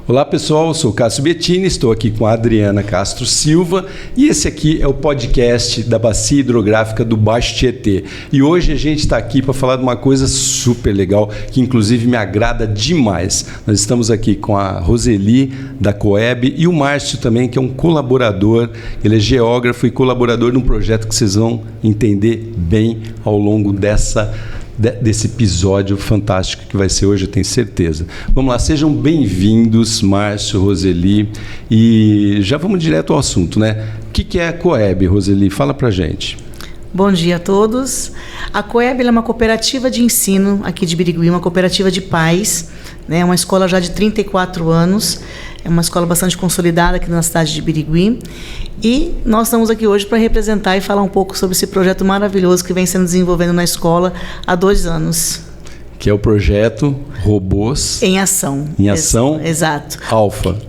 Olá pessoal, eu sou o Cássio Bettini, estou aqui com a Adriana Castro Silva e esse aqui é o podcast da Bacia Hidrográfica do Baixo Tietê. E hoje a gente está aqui para falar de uma coisa super legal, que inclusive me agrada demais. Nós estamos aqui com a Roseli da Coeb e o Márcio também, que é um colaborador, ele é geógrafo e colaborador de um projeto que vocês vão entender bem ao longo desse episódio fantástico que vai ser hoje, eu tenho certeza. Vamos lá, sejam bem-vindos, Márcio, Roseli, e já vamos direto ao assunto, né? O que é a Coeb, Roseli? Fala pra gente. Bom dia a todos. A Coeb é uma cooperativa de ensino aqui de Birigui, uma cooperativa de pais, né? Uma escola já de 34 anos, é uma escola bastante consolidada aqui na cidade de Birigui. E nós estamos aqui hoje para representar e falar um pouco sobre esse projeto maravilhoso que vem sendo desenvolvido na escola há 2 anos. Que é o projeto Robôs em Ação. Em Ação? Exato.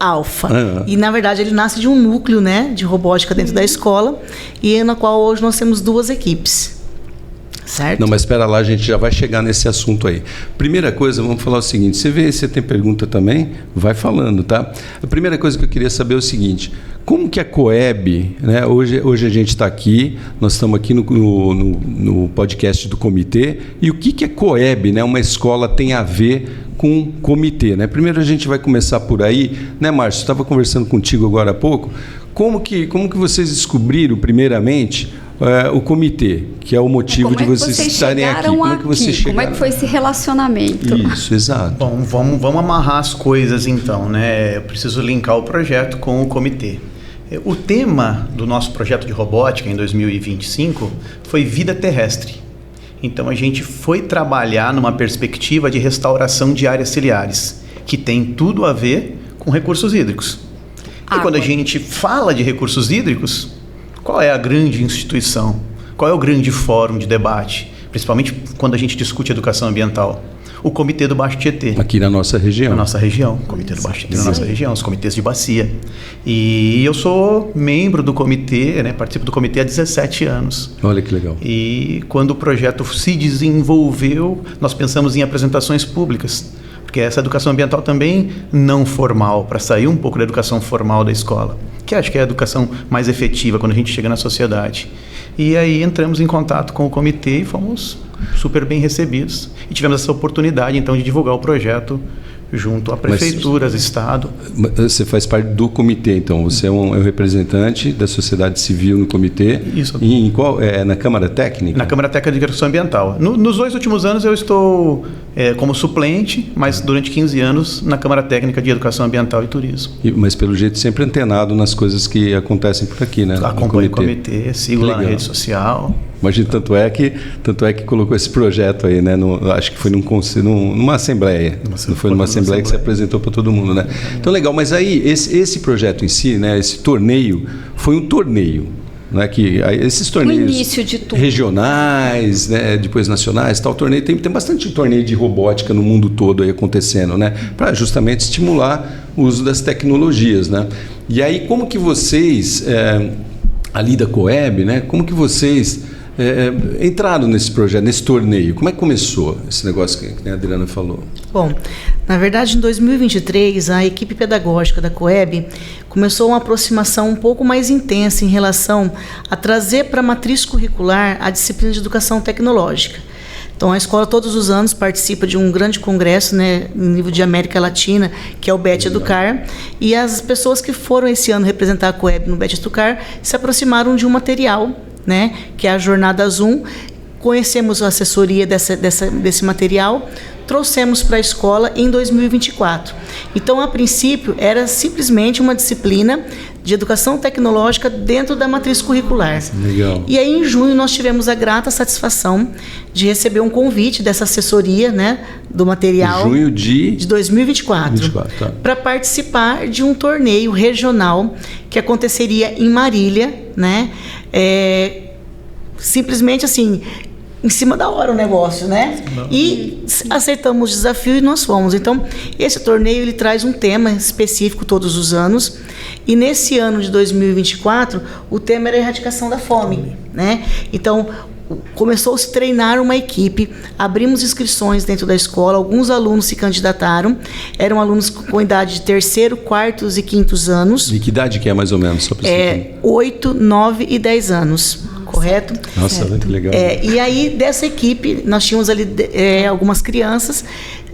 Alfa. E, na verdade, ele nasce de um núcleo, né, de robótica dentro da escola, e na qual hoje nós temos 2 equipes. Certo? Não, mas espera lá, a gente já vai chegar nesse assunto aí. Primeira coisa, vamos falar o seguinte, você tem pergunta também? Vai falando, tá? A primeira coisa que eu queria saber é o seguinte, como que a Coeb, né, hoje a gente está aqui, nós estamos aqui no podcast do comitê, e o que a Coeb, né, uma escola, tem a ver com comitê, né? Primeiro a gente vai começar por aí, né, Márcio? Estava conversando contigo agora há pouco, como que vocês descobriram, primeiramente, o comitê, que é o motivo de vocês estarem aqui. Como é que vocês chegaram? Como é que foi esse relacionamento? Isso, exato. Bom, vamos amarrar as coisas então, né? Eu preciso linkar o projeto com o comitê. O tema do nosso projeto de robótica em 2025 foi vida terrestre. Então a gente foi trabalhar numa perspectiva de restauração de áreas ciliares, que tem tudo a ver com recursos hídricos. E quando a gente fala de recursos hídricos, qual é a grande instituição? Qual é o grande fórum de debate? Principalmente quando a gente discute educação ambiental. O Comitê do Baixo Tietê. Aqui na nossa região. Na nossa região. O Comitê do Baixo Tietê na nossa região, os comitês de bacia. E eu sou membro do comitê, né, participo do comitê há 17 anos. Olha que legal. E quando o projeto se desenvolveu, nós pensamos em apresentações públicas. Porque essa educação ambiental também não formal, para sair um pouco da educação formal da escola, que acho que é a educação mais efetiva quando a gente chega na sociedade. E aí entramos em contato com o comitê e fomos super bem recebidos. E tivemos essa oportunidade, então, de divulgar o projeto junto a prefeituras, Estado. Você faz parte do comitê, então. Você é um representante da sociedade civil no comitê. Isso. E em qual? Na Câmara Técnica? Na Câmara Técnica de Educação Ambiental. Nos 2 últimos anos eu estou como suplente, mas durante 15 anos na Câmara Técnica de Educação Ambiental e Turismo. Mas pelo jeito sempre antenado nas coisas que acontecem por aqui, né? Acompanho o comitê, sigo lá na rede social. Imagina, tanto é que colocou esse projeto aí, né? Acho que foi numa assembleia. Não foi numa assembleia que se apresentou para todo mundo, né? Então, legal. Mas aí, esse projeto em si, né? Esse torneio, foi um torneio, né? Que esses torneios início de tudo. Regionais, né? Depois nacionais, tal torneio. Tem bastante torneio de robótica no mundo todo aí acontecendo, né? Para justamente estimular o uso das tecnologias, né? E aí, como que vocês, ali da Coeb, né? Como que vocês entraram nesse projeto, nesse torneio? Como é que começou esse negócio que a Adriana falou? Bom, na verdade, em 2023, a equipe pedagógica da Coeb começou uma aproximação um pouco mais intensa em relação a trazer para a matriz curricular a disciplina de educação tecnológica. Então, a escola todos os anos participa de um grande congresso, né, no nível de América Latina, que é o BET Educar, e as pessoas que foram esse ano representar a Coeb no BET Educar se aproximaram de um material, né, que é a Jornada Zoom. Conhecemos a assessoria desse material, trouxemos para a escola em 2024. Então, a princípio, era simplesmente uma disciplina de educação tecnológica dentro da matriz curricular. Legal. E aí, em junho, nós tivemos a grata satisfação de receber um convite dessa assessoria, né, do material. Junho de 2024. Tá. Para participar de um torneio regional que aconteceria em Marília, né? Simplesmente assim, em cima da hora o negócio, né? E aceitamos o desafio e nós fomos. Então, esse torneio ele traz um tema específico todos os anos. E nesse ano de 2024, o tema era a erradicação da fome, né? Então, começou a se treinar uma equipe, abrimos inscrições dentro da escola, alguns alunos se candidataram, eram alunos com idade de 3º, 4º e 5º anos. E que idade que é mais ou menos? Só 8, 9 e 10 anos, correto? Nossa, muito legal. E aí, dessa equipe, nós tínhamos ali algumas crianças,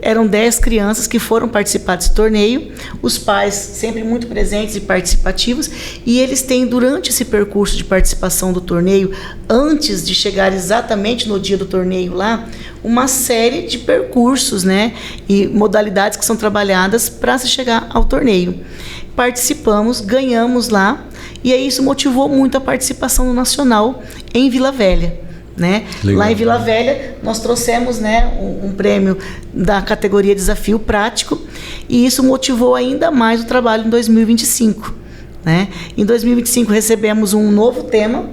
eram 10 crianças que foram participar desse torneio, os pais sempre muito presentes e participativos, e eles têm, durante esse percurso de participação do torneio, antes de chegar exatamente no dia do torneio lá, uma série de percursos, né, e modalidades que são trabalhadas para se chegar ao torneio. Participamos, ganhamos lá, e aí isso motivou muito a participação no Nacional em Vila Velha. Né? Lá em Vila Velha nós trouxemos, né, um prêmio da categoria Desafio Prático, e isso motivou ainda mais o trabalho em 2025, né? Em 2025 recebemos um novo tema,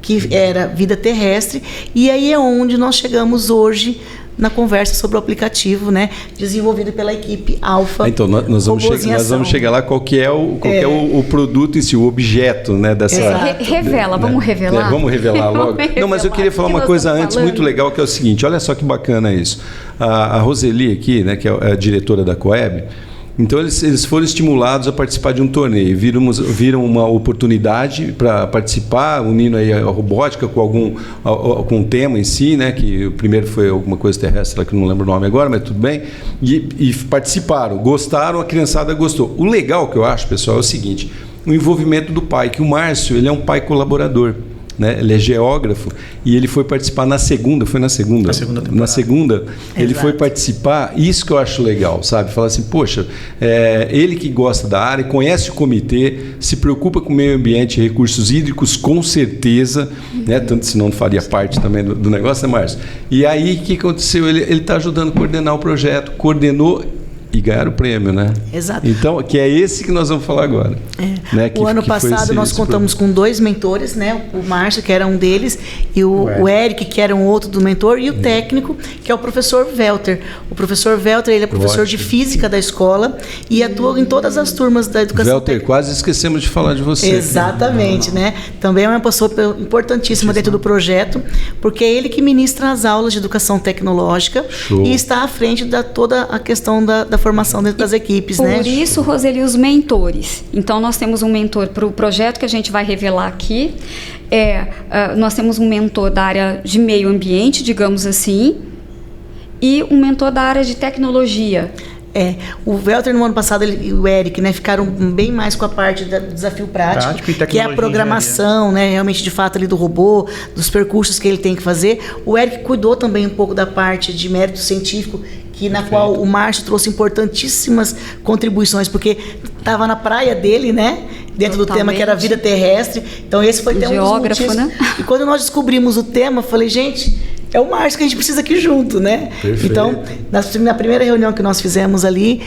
que era Vida Terrestre, e aí é onde nós chegamos hoje na conversa sobre o aplicativo, né, desenvolvido pela equipe Alfa. Então, nós vamos chegar lá, qual que é o produto em si, o objeto, né, dessa... Revela, vamos revelar? Vamos revelar logo. Não, mas eu queria falar uma coisa antes, muito legal, que é o seguinte, olha só que bacana isso. A Roseli aqui, né, que é a diretora da Coeb, então eles foram estimulados a participar de um torneio, viram uma oportunidade para participar, unindo aí a robótica com um tema em si, né, que o primeiro foi alguma coisa terrestre, que eu não lembro o nome agora, mas tudo bem, e participaram, gostaram, a criançada gostou. O legal que eu acho, pessoal, é o seguinte, o envolvimento do pai, que o Márcio, ele é um pai colaborador. Né? Ele é geógrafo e ele foi participar na segunda temporada. Na segunda, ele foi participar, isso que eu acho legal, sabe? Falar assim, poxa, ele que gosta da área, conhece o comitê, se preocupa com o meio ambiente e recursos hídricos, com certeza, né? Tanto senão não faria parte também do negócio, né, Márcio? E aí, o que aconteceu? Ele está ajudando a coordenar o projeto, coordenou e ganhar o prêmio, né? Exato. Então, que é esse que nós vamos falar agora. Né? O ano passado nós contamos com 2 mentores, né? O Márcio, que era um deles, e o Eric, que era um outro do mentor, e o técnico, que é o professor Welter. O professor Welter, ele é professor de física da escola e atua em todas as turmas da educação. Welter, quase esquecemos de falar de você. Exatamente, né? Também é uma pessoa importantíssima dentro do projeto, porque é ele que ministra as aulas de educação tecnológica. Show. E está à frente de toda a questão da formação dentro das equipes, né? Por isso, Roseli, os mentores. Então, nós temos um mentor para o projeto que a gente vai revelar aqui. Nós temos um mentor da área de meio ambiente, digamos assim, e um mentor da área de tecnologia. O Welter no ano passado e o Eric, né, ficaram bem mais com a parte do desafio prático que é a programação, né, realmente de fato ali do robô, dos percursos que ele tem que fazer. O Eric cuidou também um pouco da parte de mérito científico, na qual o Márcio trouxe importantíssimas contribuições, porque estava na praia dele, né? Dentro do tema que era vida terrestre. Então esse foi até um dos motivos. Né? E quando nós descobrimos o tema, falei, gente, é o Márcio que a gente precisa aqui junto, né? Perfeito. Então, na primeira reunião que nós fizemos ali,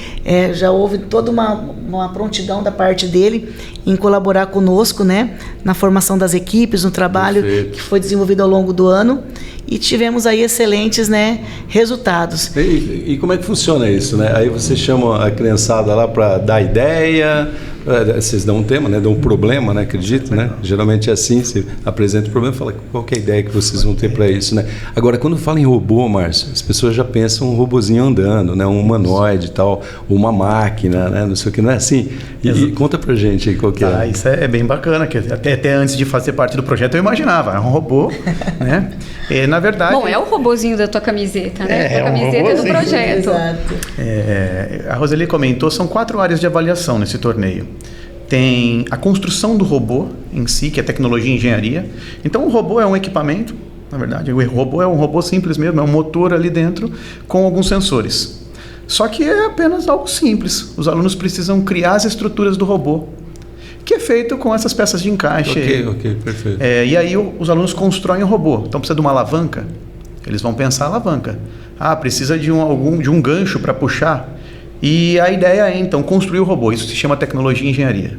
já houve toda uma prontidão da parte dele em colaborar conosco, né? Na formação das equipes, no trabalho que foi desenvolvido ao longo do ano. E tivemos aí excelentes, né, resultados. E como é que funciona isso, né? Aí você chama a criançada lá para dar ideia, vocês dão um tema, né? Dão um problema, né? Acredito, né? Geralmente é assim, você apresenta o problema e fala qual que é a ideia que vocês vão ter para isso, né? Agora, quando fala em robô, Márcio, as pessoas já pensam um robozinho andando, né? Um humanoide e tal, uma máquina, né? Não sei o que, não é assim? E conta pra gente aí qual que é. Isso é bem bacana, que até antes de fazer parte do projeto eu imaginava, era um robô, né? Na verdade... Bom, é o robozinho da tua camiseta, né? A camiseta é do projeto. Exato. A Roseli comentou, são 4 áreas de avaliação nesse torneio. Tem a construção do robô em si, que é tecnologia e engenharia. Então, o robô é um equipamento, na verdade. O robô é um robô simples mesmo, é um motor ali dentro com alguns sensores. Só que é apenas algo simples. Os alunos precisam criar as estruturas do robô, que é feito com essas peças de encaixe. Ok, perfeito. E aí os alunos constroem o robô. Então precisa de uma alavanca, eles vão pensar a alavanca. Precisa de um gancho para puxar. E a ideia é, então, construir o robô. Isso se chama tecnologia e engenharia.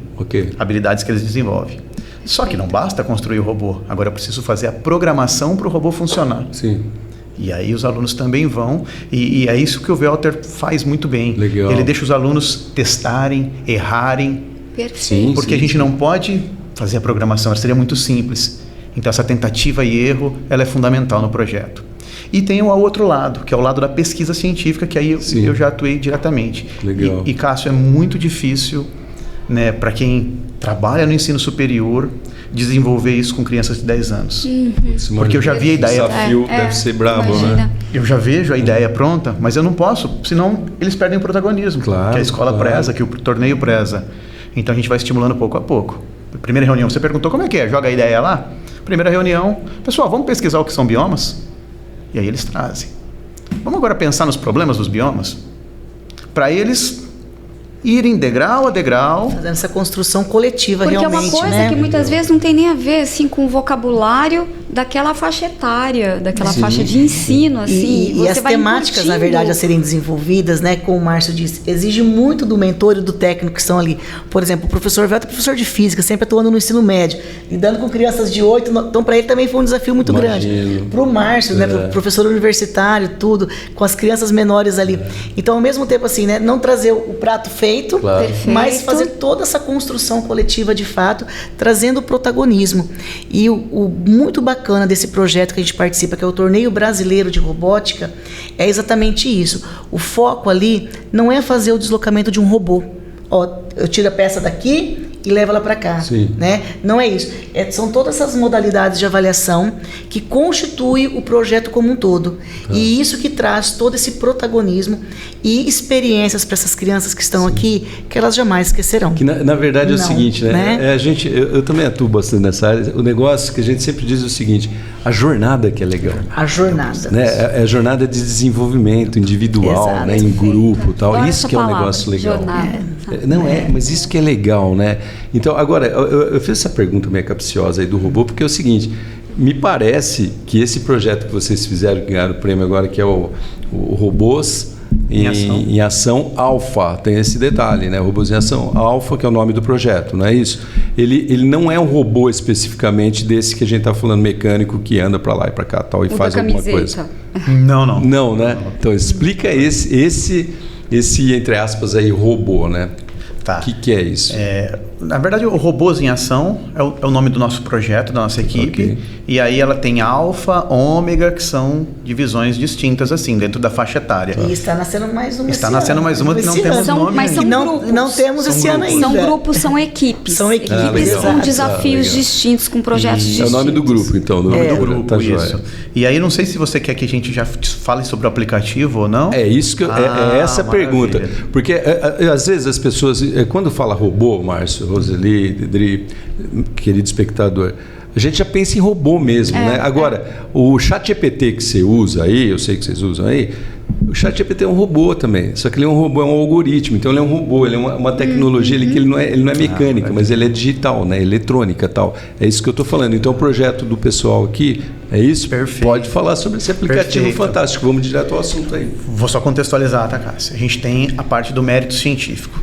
Habilidades que eles desenvolvem. Só que não basta construir o robô. Agora eu preciso fazer a programação para o robô funcionar. Sim. E aí os alunos também vão, e é isso que o Welter faz muito bem. Legal. Ele deixa os alunos testarem, errarem. Perfeito. Porque a gente não pode fazer a programação, seria muito simples. Então essa tentativa e erro, ela é fundamental no projeto. E tem o outro lado, que é o lado da pesquisa científica, que aí eu já atuei diretamente. Legal. E Cássio, é muito difícil, né, para quem trabalha no ensino superior, desenvolver isso com crianças de 10 anos. Porque eu já vi a ideia. O desafio deve ser brabo, imagina. né? Eu já vejo a ideia pronta, mas eu não posso, senão eles perdem o protagonismo. Claro, que a escola preza, que o torneio preza. Então a gente vai estimulando pouco a pouco. Primeira reunião, você perguntou como é que é? Joga a ideia lá? Primeira reunião, pessoal, vamos pesquisar o que são biomas? E aí eles trazem. Vamos agora pensar nos problemas dos biomas? Para eles irem degrau a degrau. Fazendo essa construção coletiva, porque realmente, é uma coisa né? que muitas vezes não tem nem a ver assim, com o vocabulário daquela faixa etária, daquela faixa de ensino. Assim, E as vai temáticas, incutindo. na verdade, a serem desenvolvidas, né, como o Márcio disse, exige muito do mentor e do técnico que estão ali. Por exemplo, o professor Velto é professor de física, sempre atuando no ensino médio, lidando com crianças de 8, então para ele também foi um desafio muito grande. Para o Márcio, né, pro professor universitário, tudo, com as crianças menores ali. Então, ao mesmo tempo, assim, né, não trazer o prato feito, mas fazer toda essa construção coletiva de fato, trazendo o protagonismo. E o muito bacana desse projeto que a gente participa, que é o Torneio Brasileiro de Robótica, é exatamente isso. O foco ali não é fazer o deslocamento de um robô. Ó, eu tiro a peça daqui e levo ela para cá, né? Não é isso. São todas essas modalidades de avaliação que constituem o projeto como um todo. E isso que traz todo esse protagonismo e experiências para essas crianças que estão aqui, que elas jamais esquecerão. Que na verdade é o seguinte, né? né? Eu também atuo bastante nessa área. O negócio que a gente sempre diz é o seguinte: a jornada que é legal. A jornada. Né? É a jornada de desenvolvimento individual, Exato. né? Em grupo e tal. Adoro Isso essa que é um palavra, negócio legal. jornada. Mas isso que é legal, né? Então, agora, eu fiz essa pergunta meio capciosa aí do robô, porque é o seguinte: me parece que esse projeto que vocês fizeram, que ganharam o prêmio agora, que é o Robôs em Ação Alfa, tem esse detalhe, né? Robôs em Ação Alfa, que é o nome do projeto, não é isso? Ele não é um robô especificamente desse que a gente está falando, mecânico, que anda para lá e para cá tal, e faz alguma coisa. Não. Não, né? Então, explica esse entre aspas, aí, robô, né? Tá. O que é isso? Na verdade, o Robôs em Ação é o nome do nosso projeto, da nossa equipe. Ok. E aí ela tem alfa, ômega, que são divisões distintas, assim, dentro da faixa etária. E está nascendo mais uma. Está nascendo mais uma que não temos nome Mas são ainda. grupos. Não temos esse ano ainda. São grupos, são equipes. São equipes, legal. com desafios Legal. distintos, com projetos distintos. É o nome do grupo, então. Do grupo, tá isso. joia. E aí, não sei se você quer que a gente já fale sobre o aplicativo ou não. É isso que é essa a pergunta. Maravilha. Porque às vezes as pessoas, quando fala robô, Márcio, Roseli, Dri, querido espectador, a gente já pensa em robô mesmo, né? Agora, o ChatGPT que você usa aí, eu sei que vocês usam aí, o ChatGPT é um robô também, só que ele é um robô, é um algoritmo, então ele é um robô, ele é uma tecnologia ali que ele não é mecânica, mas ele é digital, né? Eletrônica e tal. É isso que eu estou falando. Então o projeto do pessoal aqui, é isso? Perfeito. Pode falar sobre esse aplicativo fantástico. Vamos direto ao assunto aí. Vou só contextualizar, tá, Cássio? A gente tem a parte do mérito científico.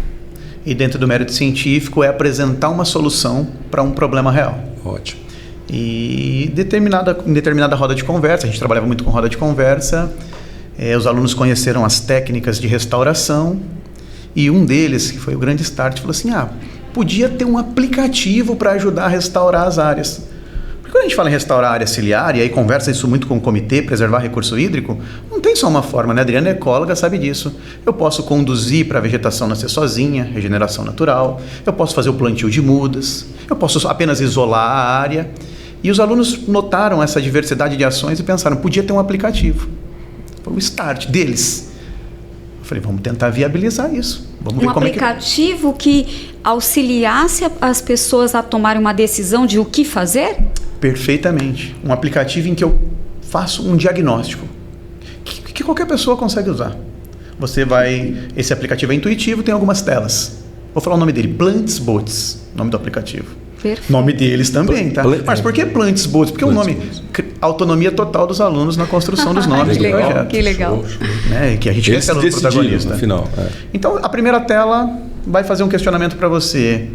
E dentro do mérito científico é apresentar uma solução para um problema real. Ótimo. E em determinada roda de conversa, a gente trabalhava muito com roda de conversa, os alunos conheceram as técnicas de restauração e um deles, que foi o grande start, falou assim, podia ter um aplicativo para ajudar a restaurar as áreas. Porque quando a gente fala em restaurar a área ciliar, e aí conversa isso muito com o comitê, preservar recurso hídrico, não tem só uma forma, né? A Adriana é ecóloga, sabe disso. Eu posso conduzir para a vegetação nascer sozinha, regeneração natural, eu posso fazer o plantio de mudas, eu posso apenas isolar a área. E os alunos notaram essa diversidade de ações e pensaram, podia ter um aplicativo. Foi o start deles. Eu falei, vamos tentar viabilizar isso. Vamos ver como aplicativo que auxiliasse as pessoas a tomarem uma decisão de o que fazer? Perfeitamente. Um aplicativo em que eu faço um diagnóstico que qualquer pessoa consegue usar. Esse aplicativo é intuitivo, tem algumas telas. Vou falar o nome dele, PlantsBots, nome do aplicativo. Perfeito. Nome deles também, tá? Mas por que PlantsBots? Porque o nome, autonomia total dos alunos na construção dos nomes do projeto. Que legal. Né? Que a gente quer ser o protagonista. No final. Então, a primeira tela vai fazer um questionamento para você.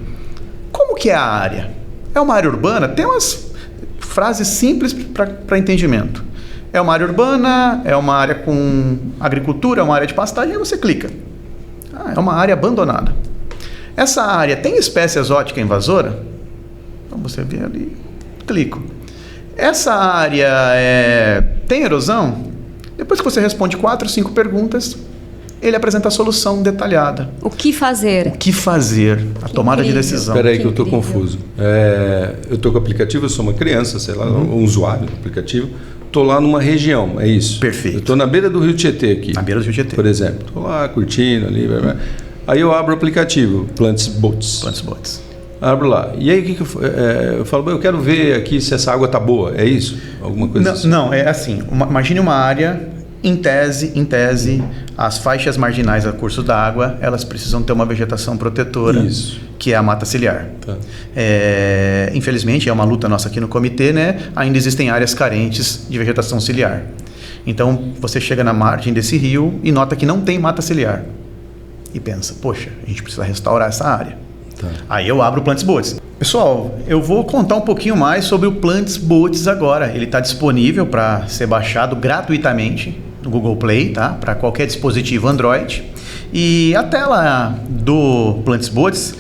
Como que é a área? É uma área urbana? Tem umas frases simples para entendimento. É uma área urbana, é uma área com agricultura, é uma área de pastagem, aí você clica. É uma área abandonada. Essa área tem espécie exótica invasora? Então você vê ali, clico. essa área tem erosão? Depois que você responde 4 ou 5 perguntas, ele apresenta a solução detalhada. O que fazer? O que fazer? A tomada de decisão. Espera aí que eu estou confuso. Eu estou com o aplicativo, eu sou uma criança, sei lá, um usuário do aplicativo. Estou lá numa região, é isso? Perfeito. Eu estou na beira do Rio Tietê aqui. Na beira do Rio Tietê. Por exemplo. Estou lá curtindo ali. Aí eu abro o aplicativo, Plants Boats. Plants Boats. Abro lá. E aí o que eu falo? Eu quero ver aqui se essa água está boa. É isso? Alguma coisa assim? Não, é assim. Imagine uma área, em tese, as faixas marginais a curso da água, elas precisam ter uma vegetação protetora, Isso. que é a mata ciliar. Tá. Infelizmente, é uma luta nossa aqui no comitê, né? Ainda existem áreas carentes de vegetação ciliar. Então, você chega na margem desse rio e nota que não tem mata ciliar. E pensa, poxa, a gente precisa restaurar essa área. Tá. Aí eu abro o Plants Boats. Pessoal, eu vou contar um pouquinho mais sobre o Plants Boats agora. Ele está disponível para ser baixado gratuitamente no Google Play, tá? Para qualquer dispositivo Android. E a tela do Plants Boats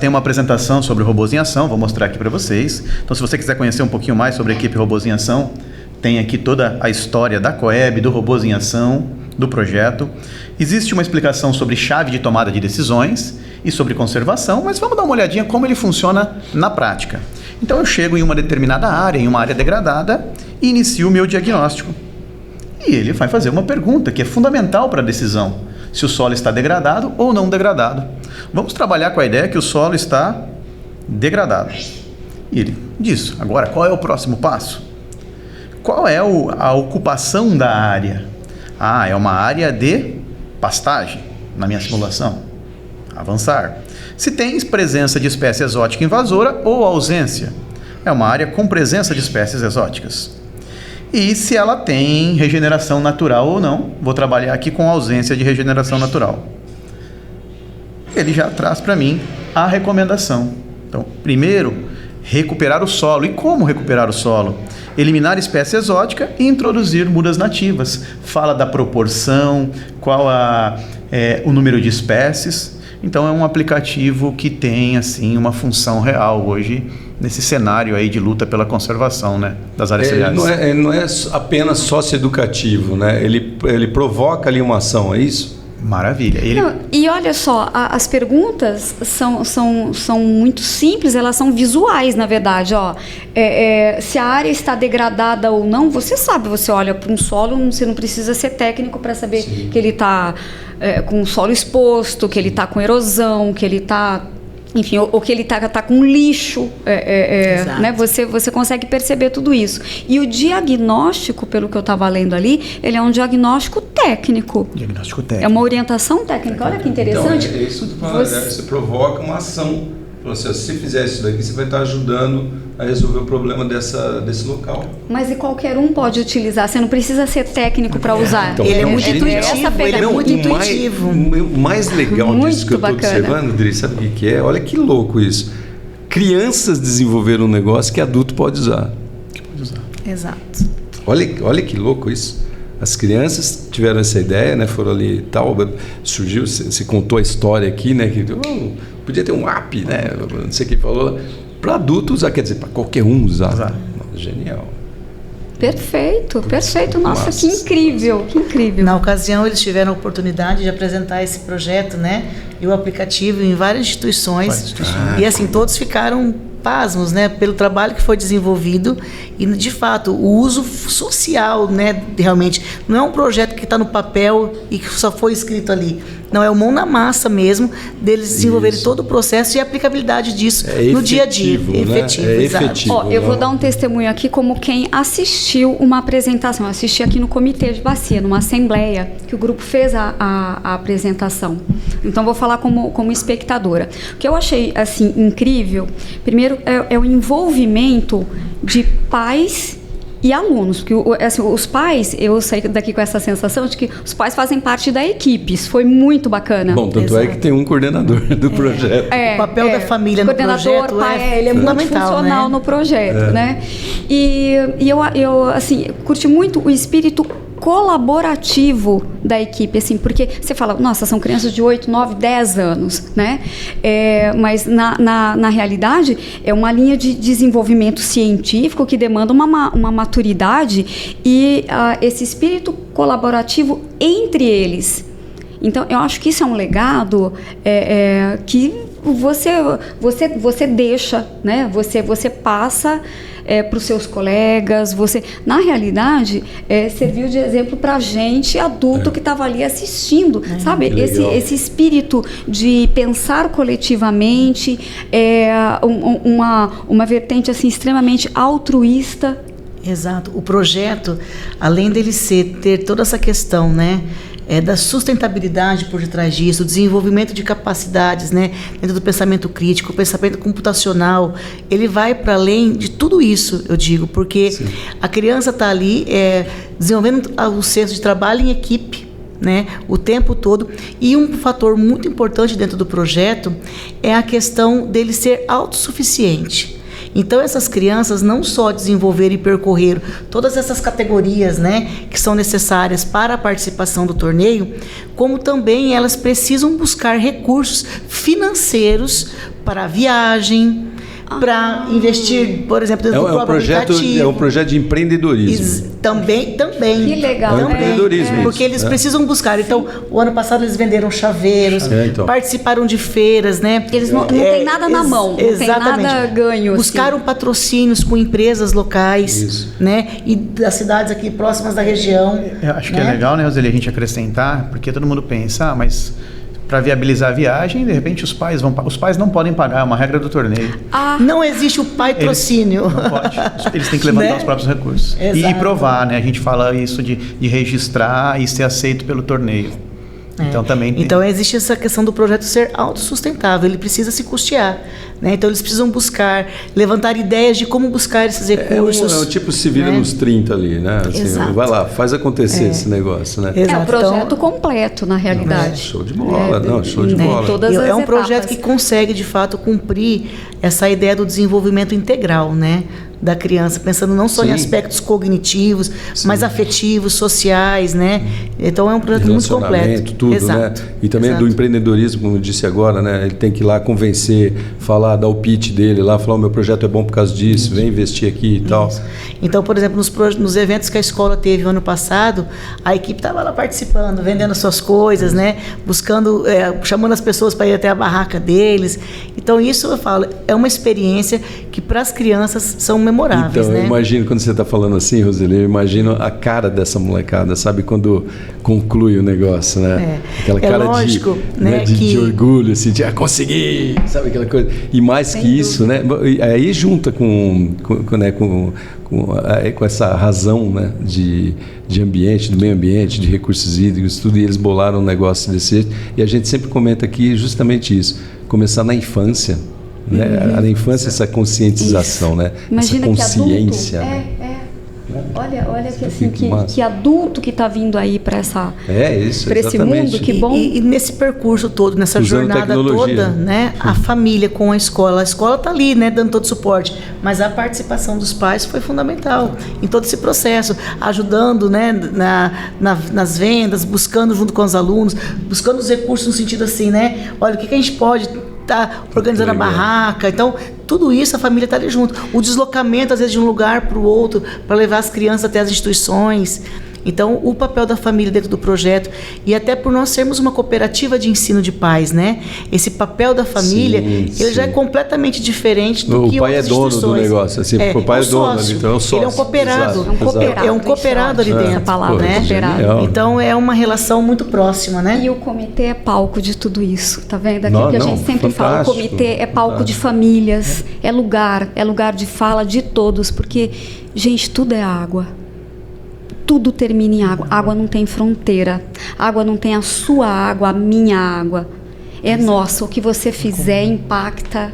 tem uma apresentação sobre o Robôs em Ação, vou mostrar aqui para vocês. Então, se você quiser conhecer um pouquinho mais sobre a equipe Robôs em Ação, tem aqui toda a história da Coeb, do Robôs em Ação, do projeto. Existe uma explicação sobre chave de tomada de decisões e sobre conservação, mas vamos dar uma olhadinha como ele funciona na prática. Então eu chego em uma determinada área, em uma área degradada, e inicio o meu diagnóstico. E ele vai fazer uma pergunta que é fundamental para a decisão, se o solo está degradado ou não degradado. Vamos trabalhar com a ideia que o solo está degradado. E ele diz, agora qual é o próximo passo? Qual é a ocupação da área? É uma área de pastagem, na minha simulação. Avançar. Se tem presença de espécie exótica invasora ou ausência. É uma área com presença de espécies exóticas. E se ela tem regeneração natural ou não. Vou trabalhar aqui com ausência de regeneração natural. Ele já traz para mim a recomendação. Então, primeiro, recuperar o solo. E como recuperar o solo? Eliminar espécie exótica e introduzir mudas nativas. Fala da proporção, qual o número de espécies. Então é um aplicativo que tem assim uma função real hoje nesse cenário aí de luta pela conservação, né, das áreas ciliares. Não é apenas socioeducativo, né? Ele provoca ali uma ação, é isso? Maravilha. E olha só, as perguntas são muito simples, elas são visuais, na verdade. Se a área está degradada ou não, você sabe, você olha para um solo, você não precisa ser técnico para saber Sim. que ele está com o solo exposto, que ele está com erosão, que ele está... Enfim, ou que ele tá com lixo, né? Você consegue perceber tudo isso. E o diagnóstico, pelo que eu estava lendo ali, ele é um diagnóstico técnico. Diagnóstico técnico. É uma orientação técnica. Olha que interessante. Então, isso que você provoca uma ação. Se você fizer isso daqui, você vai estar ajudando a resolver o problema desse local. Mas e qualquer um pode utilizar, você não precisa ser técnico para usar. Então, ele é muito intuitivo. O mais legal disso que eu estou observando, Dri, sabe o que é? Olha que louco isso. Crianças desenvolveram um negócio que adulto pode usar. Exato. Olha que louco isso. As crianças tiveram essa ideia, né? Foram ali e tal, surgiu, você contou a história aqui, né? Que podia ter um app, né? Não sei quem falou. Para adultos usar, quer dizer, para qualquer um usar. Genial. Perfeito. Nossa, que incrível. Na ocasião, eles tiveram a oportunidade de apresentar esse projeto, né? E o aplicativo em várias instituições. E assim, todos ficaram pasmos, né, pelo trabalho que foi desenvolvido e, de fato, o uso social, né, realmente. Não é um projeto que está no papel e que só foi escrito ali. Não, é o mão na massa mesmo, deles desenvolverem todo o processo e a aplicabilidade disso no dia a dia. Né? Efetivo. Eu vou dar um testemunho aqui como quem assistiu uma apresentação. Eu assisti aqui no Comitê de Bacia, numa assembleia, que o grupo fez a apresentação. Então, vou falar como espectadora. O que eu achei, assim, incrível, primeiro, é o envolvimento de pais e alunos, porque assim, os pais, eu saí daqui com essa sensação de que os pais fazem parte da equipe, isso foi muito bacana. Bom, tanto é que tem um coordenador do projeto. O papel da família no projeto ele é muito funcional, né? No projeto, né? E eu assim, curti muito o espírito colaborativo da equipe, assim, porque você fala, nossa, são crianças de 8, 9, 10 anos, né? Mas na realidade é uma linha de desenvolvimento científico que demanda uma maturidade e esse espírito colaborativo entre eles. Então, eu acho que isso é um legado que você deixa, né? Você passa para os seus colegas, na realidade, serviu de exemplo para a gente, adulto, que estava ali assistindo, sabe? Esse espírito de pensar coletivamente, uma vertente assim, extremamente altruísta. Exato. O projeto, além dele ter toda essa questão, né, da sustentabilidade por detrás disso, o desenvolvimento de capacidades, né, dentro do pensamento crítico, o pensamento computacional, ele vai para além de tudo isso, eu digo, porque Sim. a criança está ali desenvolvendo o senso de trabalho em equipe, né, o tempo todo. E um fator muito importante dentro do projeto é a questão dele ser autossuficiente. Então, essas crianças não só desenvolveram e percorreram todas essas categorias, né, que são necessárias para a participação do torneio, como também elas precisam buscar recursos financeiros para a viagem, para investir, por exemplo, dentro do próprio aplicativo. É um projeto de empreendedorismo. Também. Que legal. É um empreendedorismo. Porque eles precisam buscar. Então, o ano passado eles venderam chaveiros, participaram de feiras, né? Eles não tem nada na mão, não tem nada ganho. Buscaram patrocínios com empresas locais, né? E das cidades aqui próximas da região. Eu acho que é legal, né, Roseli, a gente acrescentar, porque todo mundo pensa, mas para viabilizar a viagem, de repente os pais não podem pagar, é uma regra do torneio. Não existe o patrocínio. Não pode. Eles têm que levantar os próprios recursos. Exato. E provar, né? A gente fala isso de registrar e ser aceito pelo torneio. Então também tem. Então existe essa questão do projeto ser autossustentável, ele precisa se custear, né? Então eles precisam levantar ideias de como buscar esses recursos. É um tipo se vira nos 30 ali, né? Assim, vai lá, faz acontecer esse negócio, né? Exato. É um projeto completo, na realidade. Show de bola, show de bola. Todas as um etapas. projeto que consegue, de fato, cumprir essa ideia do desenvolvimento integral, né, da criança, pensando não só em aspectos cognitivos, mas afetivos, sociais, né? Então é um projeto muito completo. Tudo, Exato. Né? E também do empreendedorismo, como eu disse agora, né? Ele tem que ir lá convencer, falar, dar o pitch dele lá, falar, o meu projeto é bom por causa disso, vem investir aqui e tal. Então, por exemplo, nos eventos que a escola teve ano passado, a equipe estava lá participando, vendendo suas coisas, né? Buscando, chamando as pessoas para ir até a barraca deles. Então, isso eu falo, é uma experiência que para as crianças são memoráveis, então, né? Eu imagino, quando você está falando assim, Roseli, eu imagino a cara dessa molecada, sabe? Quando conclui o negócio, né? Aquela cara lógico, de orgulho, assim, de consegui, sabe aquela coisa? E mais que isso, né? Aí junta com essa razão, né? de ambiente, do meio ambiente, de recursos hídricos, tudo, e eles bolaram um negócio desse jeito. E a gente sempre comenta aqui justamente isso, começar na infância, né? Na infância, essa conscientização, né? Imagina essa consciência. Que adulto, Olha que, assim, que adulto que está vindo aí para esse mundo, que bom. E nesse percurso todo, nessa jornada toda, né, a família com a escola está ali, né, dando todo o suporte, mas a participação dos pais foi fundamental em todo esse processo, ajudando, né, nas vendas, buscando junto com os alunos, buscando os recursos no sentido assim, né, olha, o que a gente pode tá organizando a barraca. Então, tudo isso a família está ali junto. O deslocamento, às vezes, de um lugar para o outro, para levar as crianças até as instituições. Então, o papel da família dentro do projeto, e até por nós sermos uma cooperativa de ensino de pais, né? Esse papel da família, ele já é completamente diferente do que outras instituições. O pai é dono do negócio, assim, o pai é dono, então é um sócio. Ele é um cooperado. É um cooperado ali dentro. Essa palavra, né? Cooperado. Então, é uma relação muito próxima, né? E o comitê é palco de tudo isso, tá vendo? Aquilo que a gente sempre fala, o comitê é palco de famílias, é lugar de fala de todos, porque, gente, tudo é água. Tudo termina em água. Água não tem fronteira. Água não tem a sua água, a minha água. É nossa. O que você fizer impacta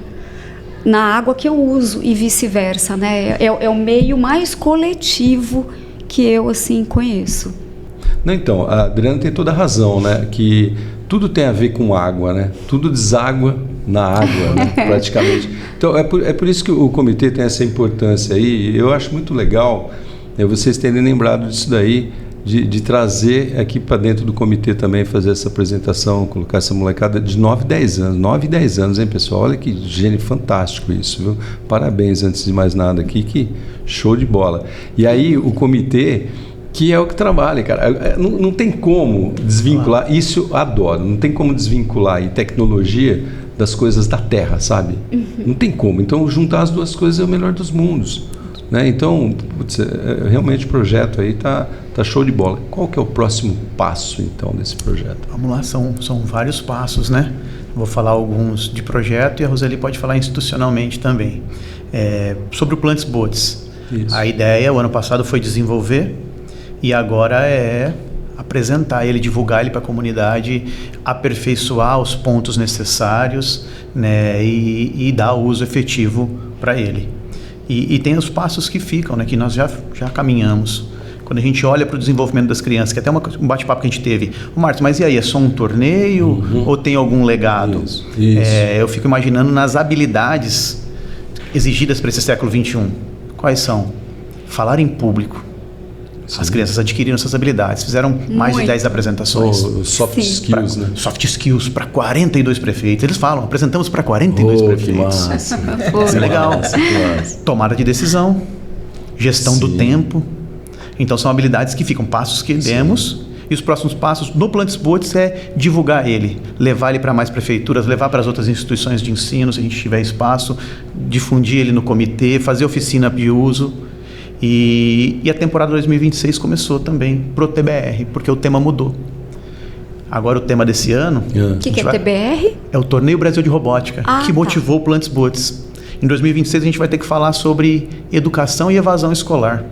na água que eu uso e vice-versa, né? É o meio mais coletivo que eu, assim, conheço. Não, então, a Adriana tem toda a razão, né? Que tudo tem a ver com água, né? Tudo deságua na água, né? Praticamente. Então, é por isso que o comitê tem essa importância aí. Eu acho muito legal vocês terem lembrado disso daí, de trazer aqui para dentro do comitê também, fazer essa apresentação, colocar essa molecada de 9 e 10 anos. 9 e 10 anos, hein, pessoal? Olha que gênio fantástico isso, viu? Parabéns, antes de mais nada aqui, que show de bola. E aí o comitê, que é o que trabalha, cara. Não tem como desvincular, isso eu adoro, não tem como desvincular aí tecnologia das coisas da terra, sabe? Não tem como. Então, juntar as duas coisas é o melhor dos mundos. Né? Então, putz, realmente o projeto aí tá show de bola. Qual que é o próximo passo, então, desse projeto? Vamos lá, são vários passos, né? Vou falar alguns de projeto e a Roseli pode falar institucionalmente também. Sobre o Plantes Boats. Isso. A ideia, o ano passado, foi desenvolver e agora é apresentar ele, divulgar ele para a comunidade, aperfeiçoar os pontos necessários, né? E dar uso efetivo para ele. E tem os passos que ficam, né, que nós já caminhamos. Quando a gente olha para o desenvolvimento das crianças, que até um bate-papo que a gente teve, Marcos, mas e aí, é só um torneio ou tem algum legado? Isso. Eu fico imaginando nas habilidades exigidas para esse século XXI. Quais são? Falar em público. Sim. As crianças adquiriram essas habilidades, fizeram mais de 10 apresentações. Soft skills, né? Soft skills para 42 prefeitos. Eles falam, apresentamos para 42 prefeitos. Que massa. Isso é legal. Tomada de decisão, gestão do tempo. Então são habilidades que ficam, passos que demos. E os próximos passos no Plantes Boats é divulgar ele, levar ele para mais prefeituras, levar para as outras instituições de ensino, se a gente tiver espaço, difundir ele no comitê, fazer oficina de uso. E a temporada 2026 começou também pro TBR, porque o tema mudou. Agora o tema desse ano... O que é TBR? É o Torneio Brasil de Robótica, que motivou o Plantes Boats. Em 2026 a gente vai ter que falar sobre educação e evasão escolar.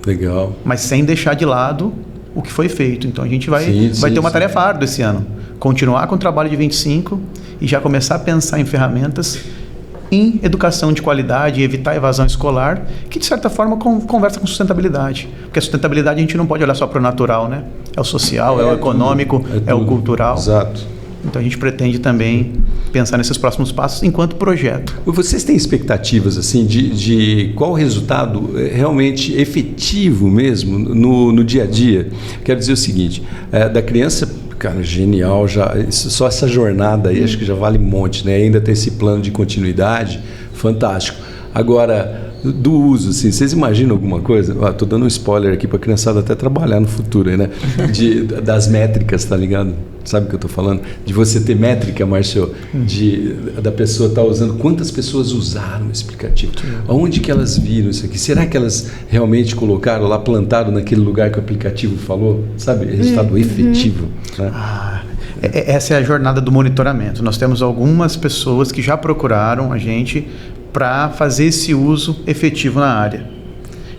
Legal. Mas sem deixar de lado o que foi feito. Então a gente vai ter uma tarefa árdua esse ano. Continuar com o trabalho de 25 e já começar a pensar em ferramentas em educação de qualidade e evitar a evasão escolar, que de certa forma conversa com sustentabilidade. Porque a sustentabilidade a gente não pode olhar só para o natural, né? É o social, é o econômico, é o cultural. Exato. Então a gente pretende também pensar nesses próximos passos enquanto projeto. Vocês têm expectativas assim de qual o resultado realmente efetivo mesmo no dia a dia? Quero dizer o seguinte, da criança... Cara, genial, só essa jornada aí acho que já vale um monte, né? Ainda tem esse plano de continuidade, fantástico. Agora, do uso, assim, vocês imaginam alguma coisa? Estou dando um spoiler aqui para a criançada até trabalhar no futuro, aí, né? Das métricas, tá ligado? Sabe o que eu estou falando? De você ter métrica, Márcio, da pessoa estar usando. Quantas pessoas usaram esse aplicativo? Aonde que elas viram isso aqui? Será que elas realmente colocaram lá, plantaram naquele lugar que o aplicativo falou? Sabe? Resultado efetivo. Né? Essa é a jornada do monitoramento. Nós temos algumas pessoas que já procuraram a gente para fazer esse uso efetivo na área.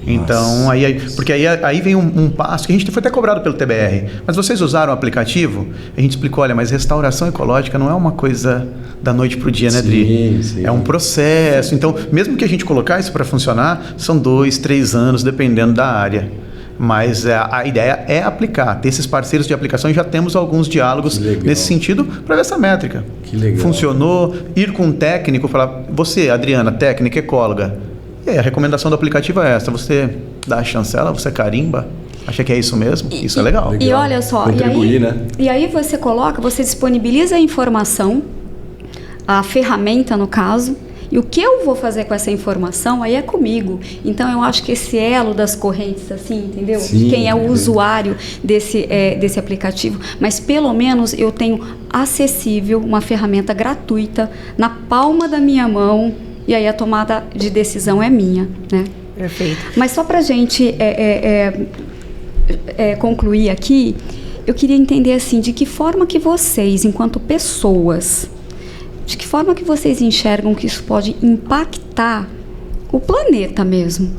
Então, porque aí vem um passo que a gente foi até cobrado pelo TBR. Mas vocês usaram o aplicativo? A gente explicou, olha, mas restauração ecológica não é uma coisa da noite para o dia, né, Dri? Sim. É um processo. Então, mesmo que a gente colocar isso para funcionar, são 2, 3 anos, dependendo da área. Mas a ideia é aplicar, ter esses parceiros de aplicação, e já temos alguns diálogos nesse sentido para ver essa métrica. Que legal. Funcionou, ir com um técnico, falar, você, Adriana, técnica, ecóloga, a recomendação do aplicativo é essa, você dá a chancela, você carimba, acha que é isso mesmo? Isso é legal. E olha só, e aí você você disponibiliza a informação, a ferramenta no caso, e o que eu vou fazer com essa informação aí é comigo. Então eu acho que esse elo das correntes, assim, entendeu? Sim, quem é o usuário desse aplicativo, mas pelo menos eu tenho acessível uma ferramenta gratuita na palma da minha mão, e aí a tomada de decisão é minha, né? Perfeito. Mas só para a gente concluir aqui, eu queria entender assim, de que forma que vocês, enquanto pessoas, de que forma que vocês enxergam que isso pode impactar o planeta mesmo?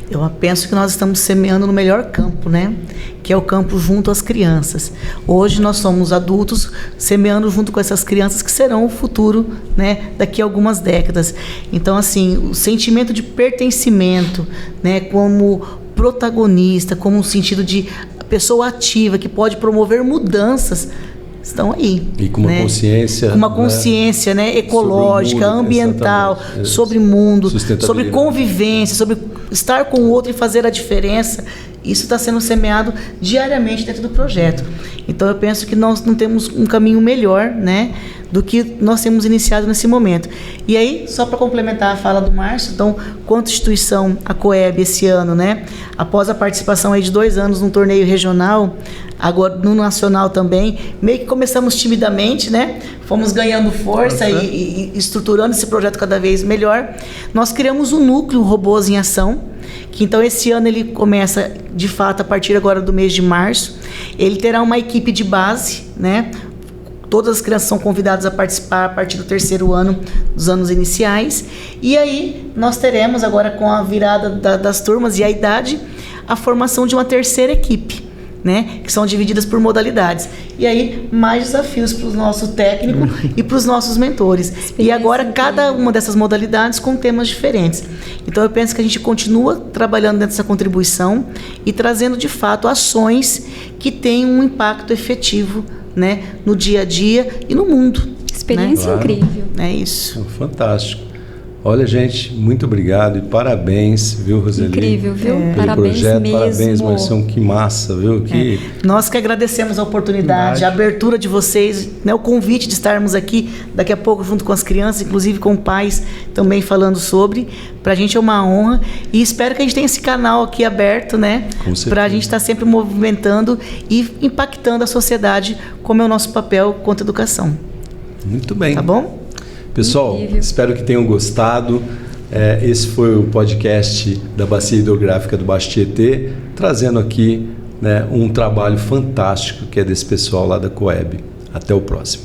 Eu penso que nós estamos semeando no melhor campo, né? Que é o campo junto às crianças. Hoje nós somos adultos semeando junto com essas crianças que serão o futuro, né? Daqui a algumas décadas. Então, assim, o sentimento de pertencimento, né? Como protagonista, como um sentido de pessoa ativa que pode promover mudanças, estão aí. E com uma consciência... Com uma consciência, né, ecológica, mundo, ambiental, sobre mundo, sobre convivência, sobre estar com o outro e fazer a diferença. isso está sendo semeado diariamente dentro do projeto. Então eu penso que nós não temos um caminho melhor, né, do que nós temos iniciado nesse momento. E aí, só para complementar a fala do Márcio, então, quanto instituição, a Coeb esse ano, né, após a participação aí de 2 anos num torneio regional, agora no nacional também, meio que começamos timidamente, né, fomos ganhando força e estruturando esse projeto cada vez melhor. Nós criamos um núcleo Robôs em Ação, que então esse ano ele começa de fato a partir agora do mês de março. Ele terá uma equipe de base, né? Todas as crianças são convidadas a participar a partir do 3º ano dos anos iniciais. E aí nós teremos agora, com a virada das turmas e a idade, a formação de uma 3ª equipe, né? Que são divididas por modalidades. E aí, mais desafios para o nosso técnico e para os nossos mentores. E agora, cada uma dessas modalidades com temas diferentes. Então, eu penso que a gente continua trabalhando dentro dessa contribuição e trazendo, de fato, ações que tenham um impacto efetivo, né, no dia a dia e no mundo. Experiência, né? Incrível. É isso. Fantástico. Olha, gente, muito obrigado e parabéns, viu, Roseli? Incrível, viu? Pelo Parabéns projeto, mesmo. parabéns, Marcião, que massa, viu? Que... Nós que agradecemos a oportunidade, a abertura de vocês, né, o convite de estarmos aqui daqui a pouco junto com as crianças, inclusive com pais também falando sobre. Pra gente é uma honra e espero que a gente tenha esse canal aqui aberto, né? Pra gente estar sempre movimentando e impactando a sociedade, como é o nosso papel quanto à educação. Muito bem. Tá bom? Pessoal, Incrível. Espero que tenham gostado. Esse foi o podcast da Bacia Hidrográfica do Baixo Tietê, trazendo aqui, né, um trabalho fantástico que é desse pessoal lá da Coeb. Até o próximo.